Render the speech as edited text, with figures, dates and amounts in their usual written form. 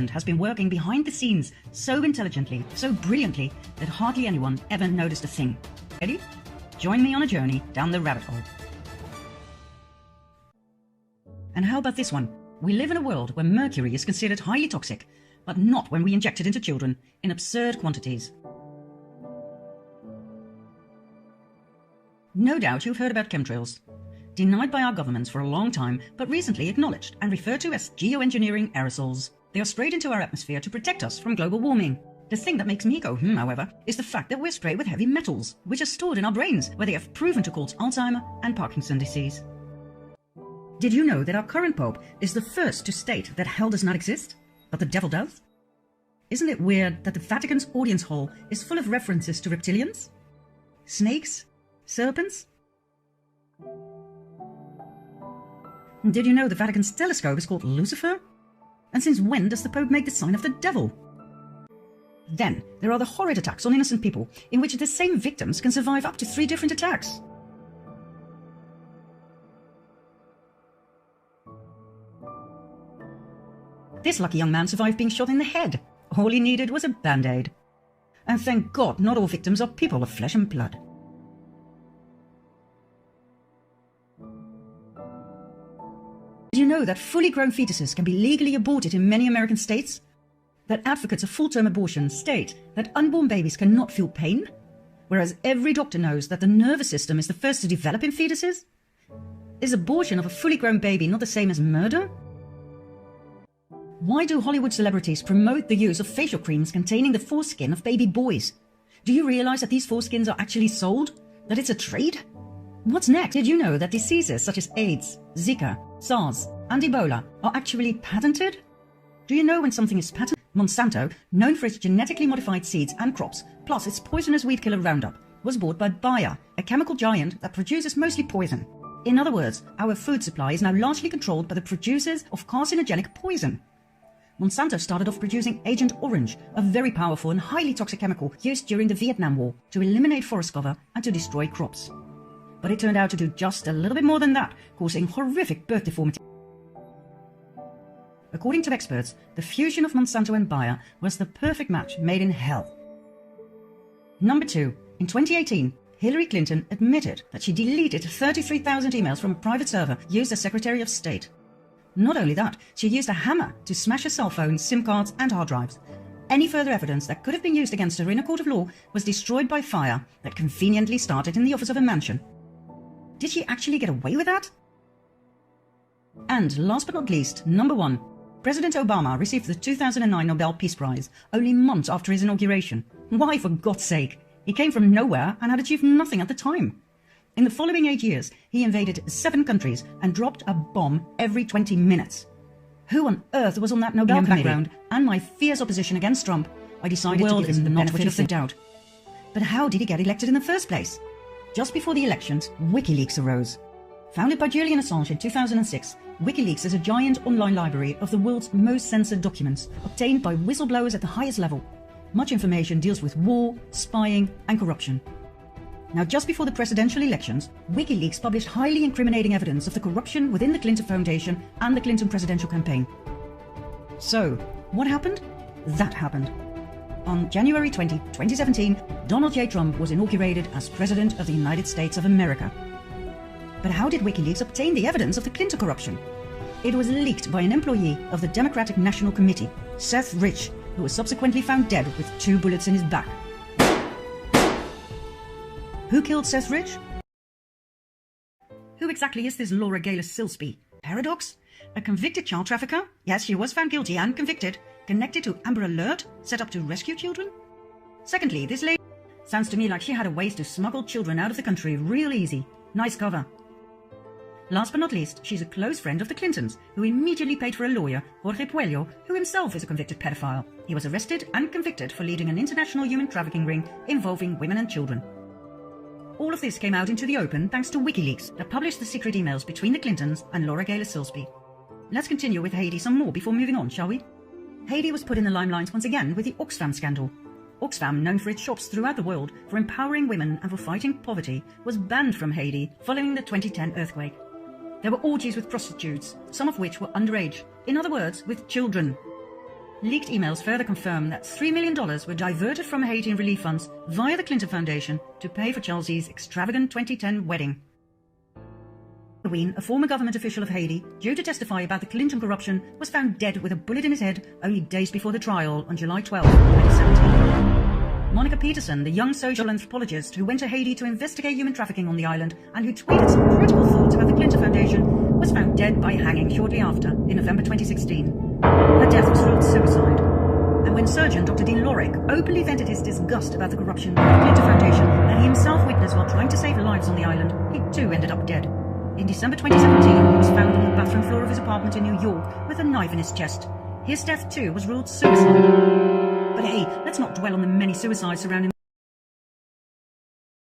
husband has been working behind the scenes so intelligently, so brilliantly, that hardly anyone ever noticed a thing. Ready? Join me on a journey down the rabbit hole. And how about this one? We live in a world where mercury is considered highly toxic, but not when we inject it into children in absurd quantities. No doubt you've heard about chemtrails. Denied by our governments for a long time, but recently acknowledged and referred to as geoengineering aerosols. They are sprayed into our atmosphere to protect us from global warming. The thing that makes me go however, is the fact that we're sprayed with heavy metals, which are stored in our brains, where they have proven to cause Alzheimer and Parkinson's disease. Did you know that our current Pope is the first to state that hell does not exist, but the devil does? Isn't it weird that the Vatican's audience hall is full of references to reptilians? Snakes? Serpents? Did you know the Vatican's telescope is called Lucifer? And since when does the Pope make the sign of the devil? Then, there are the horrid attacks on innocent people, in which the same victims can survive up to 3 different attacks. This lucky young man survived being shot in the head. All he needed was a band-aid. And thank God not all victims are people of flesh and blood. Did you know that fully grown fetuses can be legally aborted in many American states? That advocates of full-term abortion state that unborn babies cannot feel pain, whereas every doctor knows that the nervous system is the first to develop in fetuses? Is abortion of a fully grown baby not the same as murder? Why do Hollywood celebrities promote the use of facial creams containing the foreskin of baby boys? Do you realize that these foreskins are actually sold? That it's a trade? What's next? Did you know that diseases such as AIDS, Zika, SARS, and Ebola are actually patented? Do you know when something is patented? Monsanto, known for its genetically modified seeds and crops, plus its poisonous weed killer Roundup, was bought by Bayer, a chemical giant that produces mostly poison. In other words, our food supply is now largely controlled by the producers of carcinogenic poison. Monsanto started off producing Agent Orange, a very powerful and highly toxic chemical used during the Vietnam War to eliminate forest cover and to destroy crops. But it turned out to do just a little bit more than that, causing horrific birth deformity. According to experts, the fusion of Monsanto and Bayer was the perfect match made in hell. Number 2. In 2018, Hillary Clinton admitted that she deleted 33,000 emails from a private server used as Secretary of State. Not only that, she used a hammer to smash her cell phones, SIM cards and hard drives. Any further evidence that could have been used against her in a court of law was destroyed by fire that conveniently started in the office of a mansion. Did she actually get away with that? And last but not least, number 1. President Obama received the 2009 Nobel Peace Prize only months after his inauguration. Why, for God's sake? He came from nowhere and had achieved nothing at the time. In the following 8 years, he invaded 7 countries and dropped a bomb every 20 minutes. Who on earth was on that Nobel background? And my fierce opposition against Trump, I decided to give him the benefit of the doubt. But how did he get elected in the first place? Just before the elections, WikiLeaks arose. Founded by Julian Assange in 2006, WikiLeaks is a giant online library of the world's most censored documents, obtained by whistleblowers at the highest level. Much information deals with war, spying, and corruption. Now, just before the presidential elections, WikiLeaks published highly incriminating evidence of the corruption within the Clinton Foundation and the Clinton presidential campaign. So, what happened? That happened. On January 20, 2017, Donald J. Trump was inaugurated as President of the United States of America. But how did WikiLeaks obtain the evidence of the Clinton corruption? It was leaked by an employee of the Democratic National Committee, Seth Rich, who was subsequently found dead with 2 bullets in his back. Who killed Seth Rich? Who exactly is this Laura Gaylor Silsby? Paradox? A convicted child trafficker? Yes, she was found guilty and convicted. Connected to Amber Alert, set up to rescue children? Secondly, this lady sounds to me like she had a ways to smuggle children out of the country real easy. Nice cover. Last but not least, she's a close friend of the Clintons, who immediately paid for a lawyer, Jorge Puello, who himself is a convicted pedophile. He was arrested and convicted for leading an international human trafficking ring involving women and children. All of this came out into the open thanks to WikiLeaks that published the secret emails between the Clintons and Laura Gaylor Silsby. Let's continue with Haiti some more before moving on, shall we? Haiti was put in the limelight once again with the Oxfam scandal. Oxfam, known for its shops throughout the world for empowering women and for fighting poverty, was banned from Haiti following the 2010 earthquake. There were orgies with prostitutes, some of which were underage, in other words, with children. Leaked emails further confirm that $3 million were diverted from Haiti relief funds via the Clinton Foundation to pay for Chelsea's extravagant 2010 wedding. Halloween, a former government official of Haiti, due to testify about the Clinton corruption, was found dead with a bullet in his head only days before the trial on July 12, 2017. Monica Peterson, the young social anthropologist who went to Haiti to investigate human trafficking on the island and who tweeted some critical thoughts about the Clinton Foundation, was found dead by hanging shortly after, in November 2016. Her death was ruled suicide. And when surgeon Dr. Dean Lorick openly vented his disgust about the corruption by the Clinton Foundation that he himself witnessed while trying to save lives on the island, he too ended up dead. In December 2017, he was found on the bathroom floor of his apartment in New York with a knife in his chest. His death too was ruled suicide. But hey, let's not dwell on the many suicides surrounding